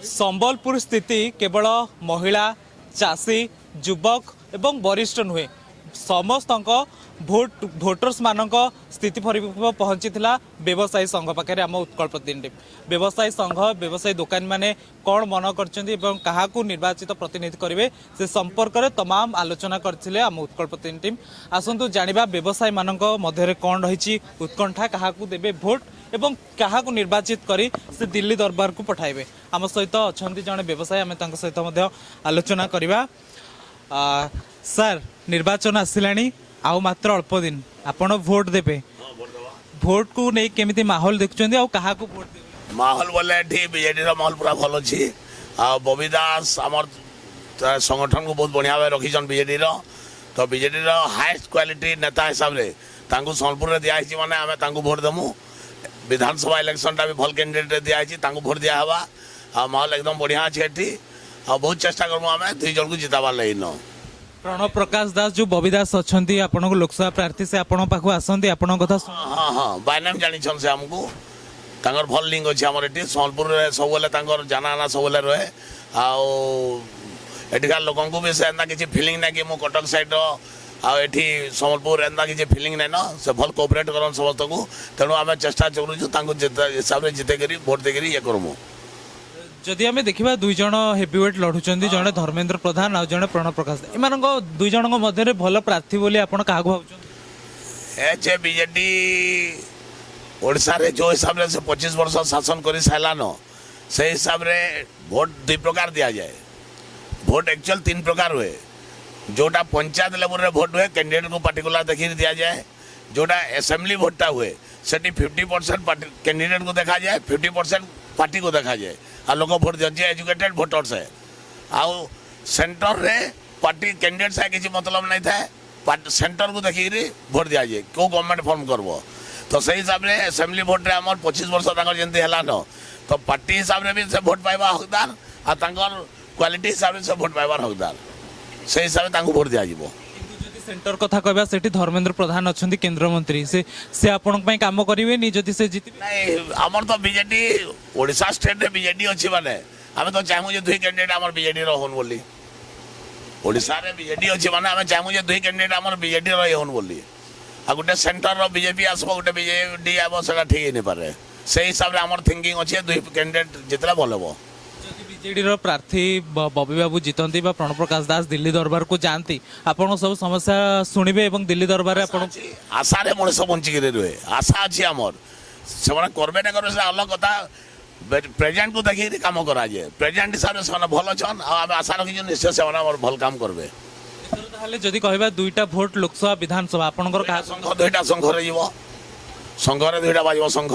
संबलपुर स्थिति केवल महिला चाषी युवक एवं वरिष्ठ नुहे समस्त भोटर्स मानक स्थिति पहुंची व्यवसायी संघ पाखे आम उत्कल प्रतिनिधि व्यवसायी संघ व्यवसायी दुकानी माने कौन मन कर निर्वाचित प्रतिनिधि करेंगे से संपर्क में तमाम आलोचना करते आम उत्कल प्रतिनिधि आसतु जाना व्यवसायी मानक मध्य कौन रही उत्कंठा क्या देवे भोट एवं क्या निर्वाचित करी से दिल्ली दरबार को पठाइबे आम सहित अच्छा जड़े व्यवसायी आम सहित आलोचना करवा सर निर्वाचन आसिलानी आउ मात्र अल्प दिन आपण भोट देबे भोट को नहीं केमिति माहौल देखुछंदी आउ कहा को भोट देबे माहौल बोले ठीक बीजेडी रो माहौल पूरा भल अछि आ बबी दास हमर संगठन को बहुत बढ़िया भाव रखिछन बीजेडी रो तो बीजेडी रो हाईएस्ट क्वालिटी नेता हिसाब रे तांको सोनपुर रे दिया छि माने हमें तांको वोट देमु विधानसभा इलेक्शन टा भी भल कैंडिडेट दिया छि तांको वोट दिया हवा आ माहौल एकदम बढ़िया अछि एठी आ बहुत चेष्टा करमु हमें दुई जन को जिताबा लई न प्रणव प्रकाश दास जो बबी दास अच्छी आपण लोकसभा प्रार्थी से आपण पाखु आसंती आपण कथा हाँ हाँ बाय नेम जानी से हमको तांगर भल लिंक अच्छे आमर एटी सोनपुर रे सबले तांगर जाना सबले रहे आउ एटिकार लोकन को भी से एंदा किछि फीलिंग ना कि मु कटक साइड आ एठी सोनपुर एंदा किछि फीलिंग नै न से भल कोऑपरेट करन समस्त को तेणु आमे चेष्टा करू छु तांको हिसाब रे जिते करी वोट दे करी ये करमु जदि आम देखा दुई जन हेवीवेट लड़ुंट जड़े धर्मेंद्र प्रधान और जड़े प्रणव प्रकाश इन दुई जन मध्य भल प्रार्थी बोली आपड़ क्या भावुं बीजेडी ओडिशा रे जो हिसाब से 25 वर्ष शासन कर सारान से हिसाब रे भोट दुई प्रकार दि जाए भोट एक्चुअल 3 प्रकार हुए जोटा पंचायत लेवल रे भोट हुए कैंडिडेट को पर्टिकुलर देखी दि जाए जोटा असेंबली भोटा हुए सेठी 50% कैंडिडेट को देखा जाए 50% पार्टी को देखा जाए आ लोग भोट दिए एजुकेटेड भोटर्स है आउ सेंटर रे पार्टी कैंडिडेट से किसी मतलब नहीं था सेंटर को देखिए भोट दिया जाए क्यों गवर्नमेंट फॉर्म करब तो सही हिसाब से असेंबली भोट रे आम 25 वर्ष जमी है न तो पार्टी हिसाब से भी से भोट पाइबा हकदार आ क्वालिटी हिसाब से भोट पाइबार हकदार से हिसाब से भोट दिज्व सेंटर कथा कहबा सेठी धर्मेंद्र प्रधान अच्छा केंद्र मंत्री से आपण काम करेंगे जदि से जीत नहीं आमर तो बीजेडी ओडिशा स्टेट रे बीजेडी अच्छी माने आम तो चाहूँ दुई कैंडिडेट आम बीजेडी रोन बोली ओडिशा रे बीजेडी अच्छी माने आम चाहूँ दुई कैंडिडेट आम बीजेडी रोन बोली आ गोटे सेंटर रो बीजेपी आसब गोटे बीजेडी आब से ठीक नहीं पारे से हिसाब से आम थिंकिंग अच्छे दुई कैंडिडेट जितला भल हम बीजेडी प्रार्थी बबी बाबू जीतती प्रणव प्रकाश दास दिल्ली दरबार को जाती आपन सब समस्या शुणवे दिल्ली दरबार आशा रे मनुष्य बंचिक रुहे आशा अच्छी आमर से करबे ना करबे अलग कथा प्रेजेंट को देखिए काम करा जाए प्रेजेंट हिसाब से भल अच्छन आशा रखी निश्चय से भल काम करबे जदि कहबा दुईटा भोट लोकसभा विधानसभा आपनकर संघ दुईटा संघ रे संघ रे दुईटा बाजब संघ